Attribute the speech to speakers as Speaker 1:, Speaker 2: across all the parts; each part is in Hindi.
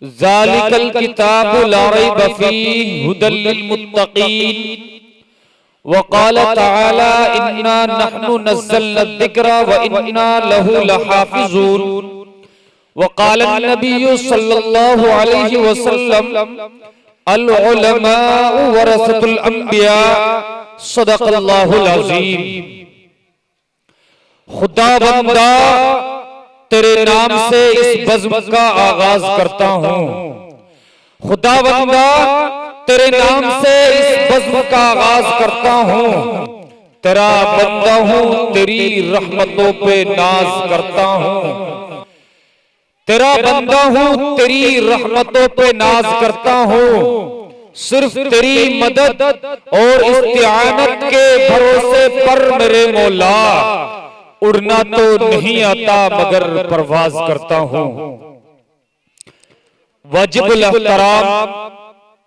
Speaker 1: ज़ालिकल किताबु ला रैब फ़ीहि हुदल लिल-मुत्तक़ीन व क़ाल तआला इन्ना नहनु नज़्ज़लना ज़िक्रा व इन्ना लहु लहाफ़िज़ून व क़ाल नबिय्यु सल्लल्लाहु अलैहि वसल्लम अल उलमाउ वरसतुल अंबिया सदक़ल्लाहुल अज़ीम। खुदा बंदा तेरे नाम से इस बज़्म का आगाज करता हूँ। खुदा बंदा तेरे नाम से इस बज़्म का आगाज करता हूँ। तेरा बंदा हूँ, तेरी रहमतों पे नाज करता हूँ। तेरा बंदा हूँ, तेरी रहमतों पे नाज करता हूँ। सिर्फ तेरी मदद और इस्तिआनत के भरोसे पर मेरे मौला उड़ना तो नहीं आता मगर परवाज करता हूँ। वाजिबुल एहतराम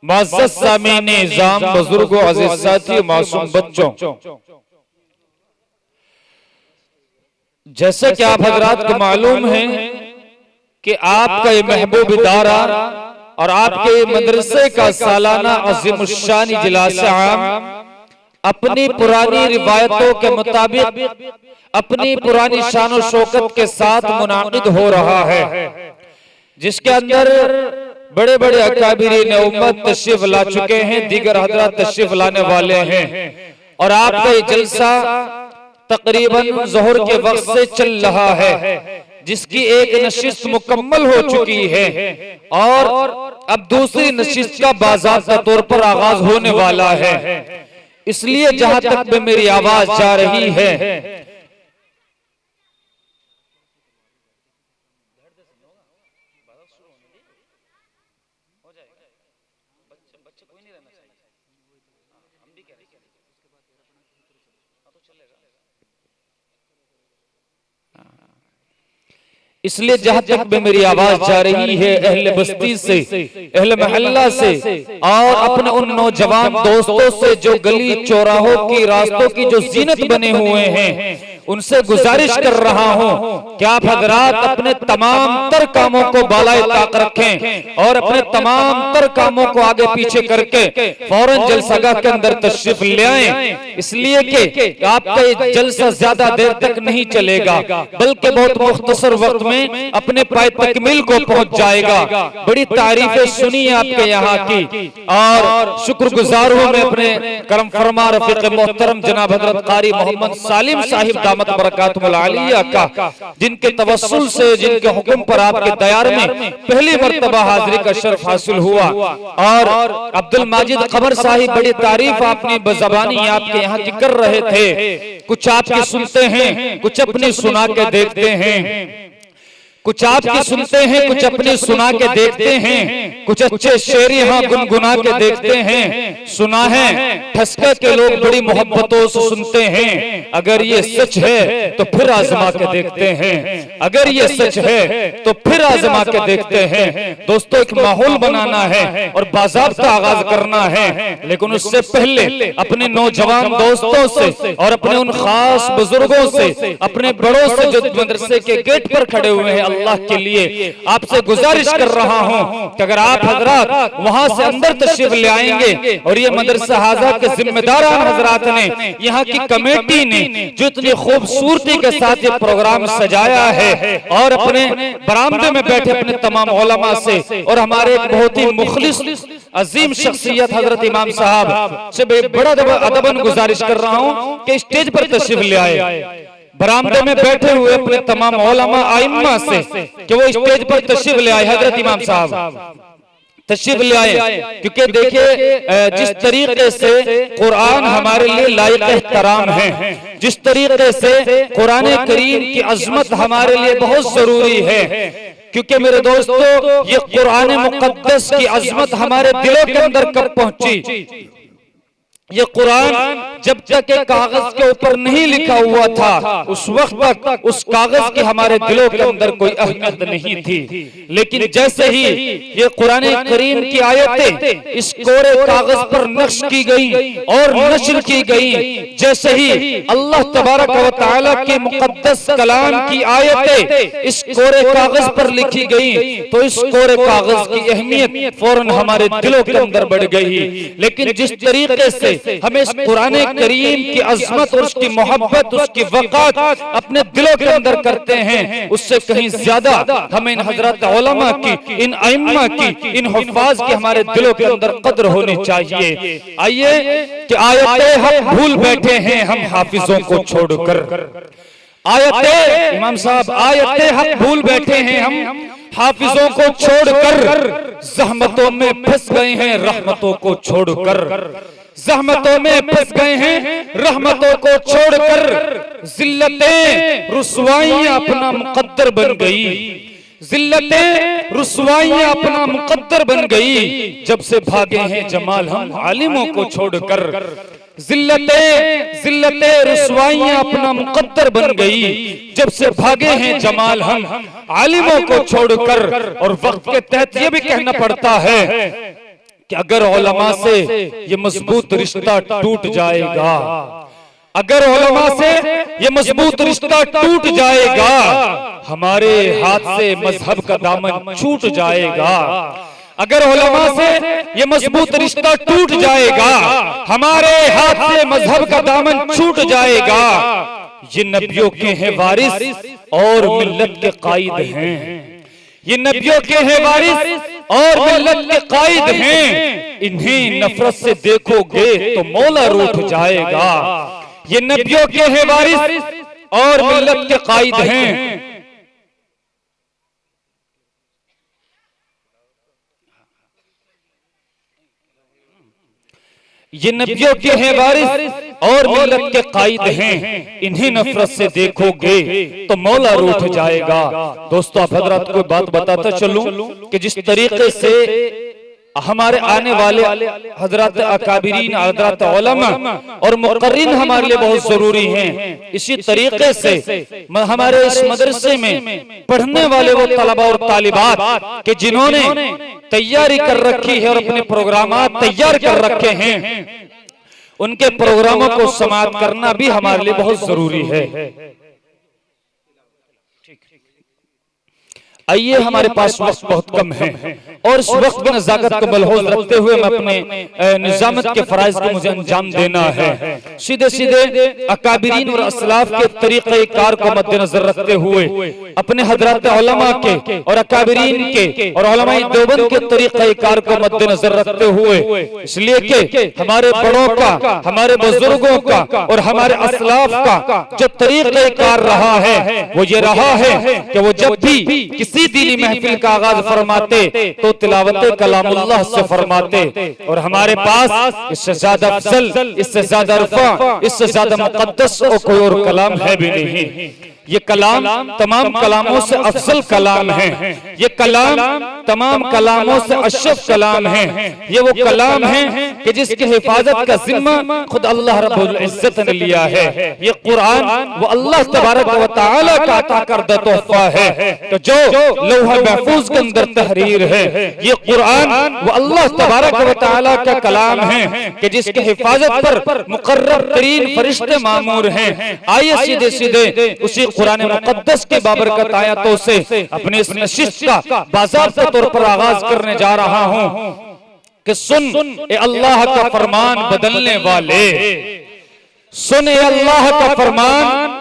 Speaker 1: मुअज़्ज़ज़ सामीन इज़ाम, बुजुर्गों, अज़ीज़ साथी, मासूम बच्चों, जैसे कि आप हजरात को मालूम है कि आपका ये महबूब इदारा और आपके मदरसे का सालाना अज़ीमुश्शान इजलास आम अपनी पुरानी रिवायतों के मुताबिक अपनी पुरानी शान शौकत के साथ मुनाकिद हो रहा है, जिसके अंदर बड़े बड़े अकाबिरीन उम्मत तशरीफ ला चुके हैं, दीगर हज़रात तशरीफ लाने वाले हैं। और आपका ये जलसा तकरीबन ज़ोहर के वक्त से चल रहा है, जिसकी एक नशिस्त मुकम्मल हो चुकी है और अब दूसरी नशिस्त का बाज़ाब्ता तौर पर आगाज होने वाला है। इसलिए जहां तक में मेरी आवाज जा रही है, इसलिए जहां तक में मेरी आवाज जा रही है, अहले बस्ती से, अहले मोहल्ला से और अपने उन नौजवान दोस्तों से जो गली चौराहों की रास्तों की जो जीनत बने हुए हैं, उनसे गुजारिश कर रहा हूं कि आप हजरात अपने तमाम तर कामों को बालाए ताक रखें और अपने तमाम तर कामों को आगे पीछे करके फौरन जलसागाह के अंदर तशरीफ ले आएं। इसलिए कि आपका ये जलसा ज्यादा देर तक नहीं चलेगा, बल्कि बहुत मुख्तसर वक्त में अपने पाए तकमील को पहुंच जाएगा। बड़ी तारीफें सुनी है आपके यहाँ की और शुक्रगुजार हूं मैं अपने करम फरमा रफीक मोहतरम जनाब हजरत कारी मोहम्मद सालिम साहिब दामत बरकातुहुल आलिया का, जिनके तवस्सुल से, जिनके हुक्म पर आपके दयार में पहली मर्तबा हाजिरी का शर्फ हासिल हुआ। और अब्दुल माजिद खबर साहिब, बड़ी तारीफ आपने बज़बानी आपके यहाँ की कर रहे थे। कुछ आपकी सुनते हैं, कुछ अपनी सुना के देखते हैं, कुछ आपकी सुनते हैं, कुछ अपने सुना के देखते हैं, कुछ अच्छे शेर यहाँ गुनगुना के देखते हैं। सुना है ठसका के लोग बड़ी मोहब्बतों से सुनते हैं। अगर ये सच है तो फिर आजमा के देखते हैं, अगर ये सच है तो फिर आजमा के देखते हैं। दोस्तों, एक माहौल बनाना है और बाजार का आगाज करना है, लेकिन उससे पहले अपने नौजवान दोस्तों से और अपने उन खास बुजुर्गों से, अपने बड़ों से जो मदरसे के गेट पर खड़े हुए हैं, अल्लाह के लिए आपसे गुजारिश कर रहा हूं कि अगर आप हजरात वहां से अंदर तशरीफ ले आएंगे और ये मदरसा हाजा के जिम्मेदारान हजरात ने, यहाँ की कमेटी ने जो इतनी खूबसूरती के साथ ये प्रोग्राम सजाया है और अपने बरामदे में बैठे अपने तमाम उलमा से और हमारे एक बहुत ही मुखलिस अजीम शख्सियत हजरत इमाम साहब से बड़ा अदबन गुजारिश कर रहा हूं कि स्टेज पर तशरीफ ले आए। बरामदे में बैठे हुए अपने तमाम उलमा आइम्मा से कि वो स्टेज पर तशरीफ ले आए, हजरत इमाम साहब तशरीफ ले आए। क्योंकि देखिए जिस तरीके से कुरान हमारे लिए लायक एहतराम है, जिस तरीके से कुरान करीम की अजमत हमारे लिए बहुत जरूरी है, क्योंकि मेरे दोस्तों ये कुरान मुकद्दस की अजमत हमारे दिलों के अंदर कब पहुंची, ये कुरान जब तक एक कागज के ऊपर नहीं लिखा हुआ था, उस वक्त तक उस कागज की हमारे दिलों के अंदर कोई अहमियत नहीं थी। लेकिन जैसे ही ये कुरान करीम की आयतें इस कोरे कागज पर नक्श की गई और नश्र की गई, जैसे ही अल्लाह तबारक व तआला के मुकद्दस कलाम की आयतें इस कोरे कागज पर लिखी गई, तो इस कोरे कागज की अहमियत फौरन हमारे दिलों के अंदर बढ़ गई। लेकिन जिस तरीके से हमें इस कुरान करीम की अज़मत और उसकी मोहब्बत, उसकी वक़ात अपने दिलों के अंदर करते हैं, उससे कहीं ज्यादा हमें इन हजरत उलमा की, इन अइम्मा की, इन हुफ़ाज़ की हमारे दिलों के अंदर कद्र होनी चाहिए। आइए कि आयतें हम भूल बैठे हैं हम हाफिजों को छोड़कर, आयतें इमाम साहब, आयतें हम भूल बैठे हैं हम हाफिजों को छोड़कर, ज़हमतों में फंस गए हैं रहमतों को छोड़कर, ज़हमतों में फंस गए हैं रहमतों को छोड़कर। जिल्लतें रुसवाइयां अपना मुकद्दर बन गई, जिल्लतें रुसवाइयां अपना मुकद्दर बन गई, जब से भागे हैं जमाल हम आलिमों को छोड़कर। जिल्लतें रुसवाइयां अपना मुकद्दर बन गई, जब से भागे हैं जमाल हम आलिमों को छोड़कर। और वक्त के तहत ये भी कहना पड़ता है कि अगर उलमा से ये मजबूत रिश्ता टूट जाएगा, अगर उलमा से ये मजबूत रिश्ता टूट जाएगा, हमारे हाथ से मजहब का दामन छूट जाएगा। अगर उलमा से ये मजबूत रिश्ता टूट जाएगा, हमारे हाथ से मजहब का दामन छूट जाएगा। ये नबियों के हैं वारिस और मिल्लत के कायद हैं, ये नबियों के हैं वारिस और मिल्लत के कायद हैं। इन्हें नफरत से देखोगे तो मौला रूठ जाएगा। ये नबियों के हैं वारिस और मिल्लत के कायद हैं। ये नबियों के हैं वारिस और मिल्लत के कायद हैं, इन्हीं नफरत से देखोगे तो मौला रूठ जाएगा। दोस्तों, आप हजरात को बात बताता चलूं कि जिस तरीके से हमारे आने वाले हजरत अकाबिरीन, हजरत उलमा और मुक़र्रिन हमारे लिए बहुत जरूरी हैं, इसी तरीके से हमारे इस मदरसे में पढ़ने वाले वो तलबा और तालिबात के जिन्होंने तैयारी कर रखी है और अपने प्रोग्राम तैयार कर रखे हैं, उनके प्रोग्रामों को समाप्त करना भी हमारे लिए बहुत जरूरी है। आइए, हमारे पास वक्त बहुत कम है और इस वक्त की नज़ाकत को बलहोज रखते हुए मैं अपने निजामत के फराइज को मुझे अंजाम देना है। सीधे सीधे अकाबिरीन और असलाफ के तरीक़े कार को मद्देनजर रखते हुए अपने हजरत उलमा के और अकाबिरीन के और उलमाए देवबंद के तरीक़े कार को मद्देनजर रखते हुए, इसलिए कि हमारे बड़ों का, हमारे बुजुर्गों का और हमारे असलाफ का जो तरीक़े कार रहा है वो ये रहा है कि वो जब भी किसी दीनी महफिल का आगाज फरमाते तो तिलावत कलामुल्लाह से फरमाते। और हमारे पास इससे ज्यादा अफजल, इससे ज्यादा अरफा, इससे ज्यादा मुकद्दस और कोई और कलाम है भी नहीं। ये कलाम तमाम कलामों से अफजल कलाम है, ये कलाम तमाम कलामों से अशरफ कलाम है। ये वो कलाम है कि जिसकी हिफाजत का जिम्मा खुद अल्लाह रब्बुल इज्जत ने लिया है। ये कुरान वो अल्लाह तबारक व तआला का अता करदा तोहफा है, तो जो लौह महफूज के अंदर तहरीर है, ये कुरान वो अल्लाह तबारक व तआला का कलाम है कि जिसकी हिफाजत पर मुकर्रर तरीन फरिश्ते मामूर हैं। आइए सीधे सीधे उसी कुरान मुकद्दस के बाबरकत आयतों से अपने इस नशिस्त का बाज़ाब्ता तौर पर आगाज करने जा रहा हूं कि सुन ए अल्लाह का फरमान बदलने वाले, सुन ए अल्लाह का फरमान,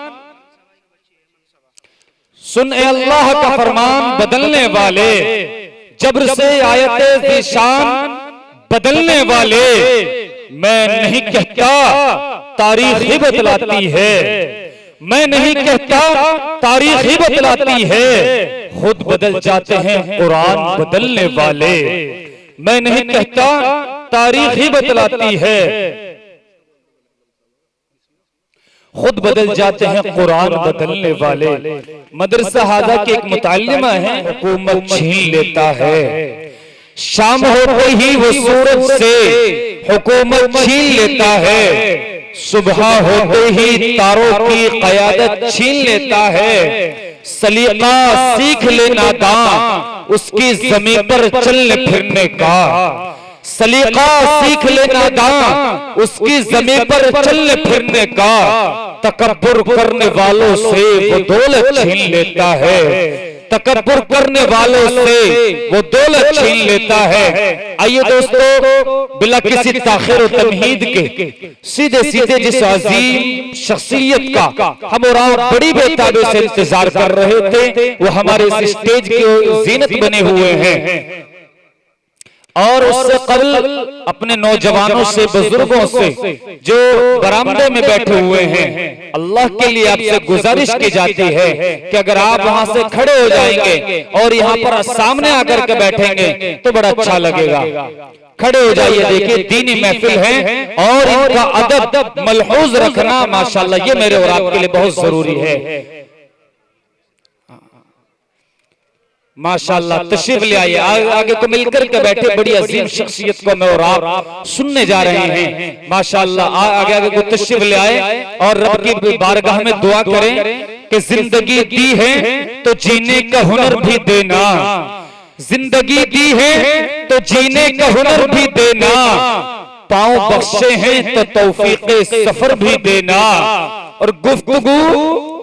Speaker 1: सुन ए अल्लाह का फरमान बदलने वाले, जबर से आयते ज़ीशान बदलने वाले। मैं नहीं कहता तारीख ही बदलाती है, मैं नहीं कहता तारीख ही बदलाती है, खुद बदल जाते हैं कुरान बदलने वाले। मैं नहीं कहता तारीख ही बदलाती है, खुद बदल जाते हैं कुरान बदलने वाले। मदरसा हाजा की एक मुतालिमा है, हुकूमत छीन लेता है, शाम होते ही वो सूरज से हुकूमत छीन लेता है, सुबह होते ही तारों की क़यादत छीन लेता है। सलीका सीख ले नादान उसकी ज़मीन पर चलने फिरने का, सलीका सीख ले नादान उसकी ज़मीन पर चलने फिरने का। तकब्बुर करने वालों से वो दौलत छीन लेता है, तकब्बुर करने वालों से वो दौलत छीन लेता है। आइए दोस्तों, बिला किसी ताखिर और तमहीद के सीधे सीधे जिस अजीम शख्सियत का हम और आप बड़ी बेताबी से इंतजार कर रहे थे, वो हमारे इस स्टेज की जीनत बने हुए हैं। और उससे कबल अपने नौजवानों से, बुजुर्गों से जो बरामदे में बैठे हुए हैं, अल्लाह के लिए आपसे गुजारिश की जाती है कि अगर आप वहां से खड़े हो जाएंगे और यहाँ पर सामने आकर के बैठेंगे तो बड़ा अच्छा लगेगा। खड़े हो जाइए, देखिए दीनी महफिल है और इनका अदब मलहूज रखना माशाल्लाह ये मेरे और आपके लिए बहुत जरूरी है। माशाल्लाह तशरीफ ले आइए, आगे को मिलकर के बैठे बड़ी अजीम शख्सियत को मैं और आप सुनने जा रहे हैं। माशाल्लाह आगे आगे को तशरीफ ले आए और रब की बारगाह में दुआ करें कि जिंदगी दी है तो जीने का हुनर भी देना, जिंदगी दी है तो जीने का हुनर भी देना, पाँव बख्शे हैं तो तौफीक़े सफर भी देना। और गुफ्तगू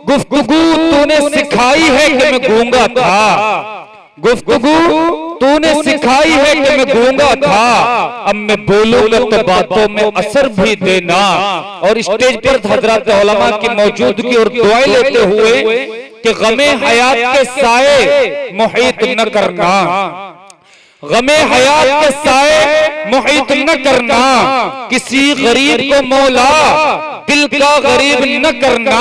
Speaker 1: तूने सिखाई है कि मैं गूंगा था, गुफ्तगू तूने सिखाई है कि मैं गूंगा था, अब मैं बोलूंगा तो बातों में असर भी देना। और स्टेज पर हजरत उलमा की मौजूदगी और दुआएं लेते हुए कि गमे हयात के साए मुहीत न करना, गमे हयात के साए मुहीत न करना, किसी गरीब को मौला दिल का गरीब न करना।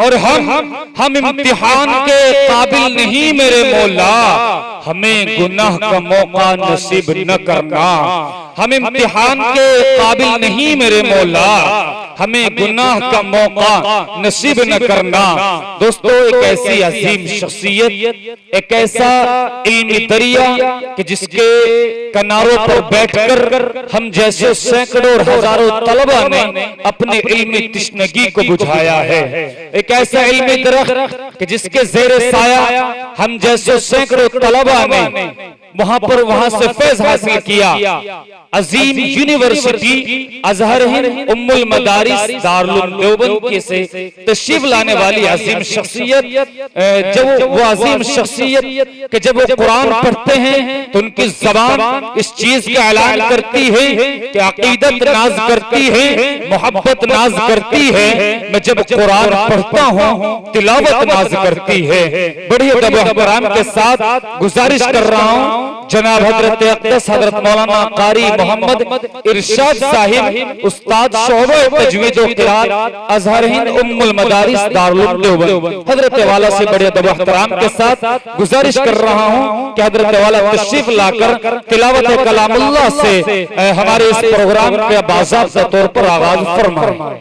Speaker 1: और हम इम्तिहान के काबिल नहीं मेरे मौला, हमें गुनाह का मौका नसीब न करना, हम इम्तिहान के काबिल नहीं मेरे मौला, हमें गुनाह का मौका नसीब न करना। दोस्तों, एक ऐसी अजीम शख्सियत, एक ऐसा इल्मी दरिया कि जिसके किनारों पर बैठकर हम जैसे सैकड़ों और हजारों तलबा ने अपने इल्मी तश्नगी को बुझाया है। एक ऐसा इल्मी दरख्त कि जिसके जेरे साया हम जैसे सैकड़ों तलबा ने वहां से फैज हासिल किया। अजीम यूनिवर्सिटी अजहर हिंद उम्मुल मदारिस दारुल देवबंद के से तशरीफ लाने वाली अजीम शख्सियत, जब वो अजीम शख्सियत कि जब वो कुरान पढ़ते हैं तो उनकी जबान इस चीज का ऐलान करती है कि अकीदत नाज करती है, मोहब्बत नाज करती है। मैं जब कुरान पढ़ता हूँ तिलावत नाज करती है। बड़ी अदब एहतराम के साथ गुजारिश कर रहा हूँ जनाब हजरत अक़दस हजरत मौलाना कारी मोहम्मद इरशाद साहिब, उस्ताद शोबे तजवीद व क़िराअत अज़हर हिंद उम्मुल मदारिस दारुल देवबंद, हजरत वाला से बड़े अदब एहतराम के साथ गुजारिश कर रहा हूँ कि हजरत वाला तशरीफ लाकर तिलावत कलामुल्लाह से हमारे इस प्रोग्राम के बाज़ाब्ता तौर पर आगाज फरमाएं।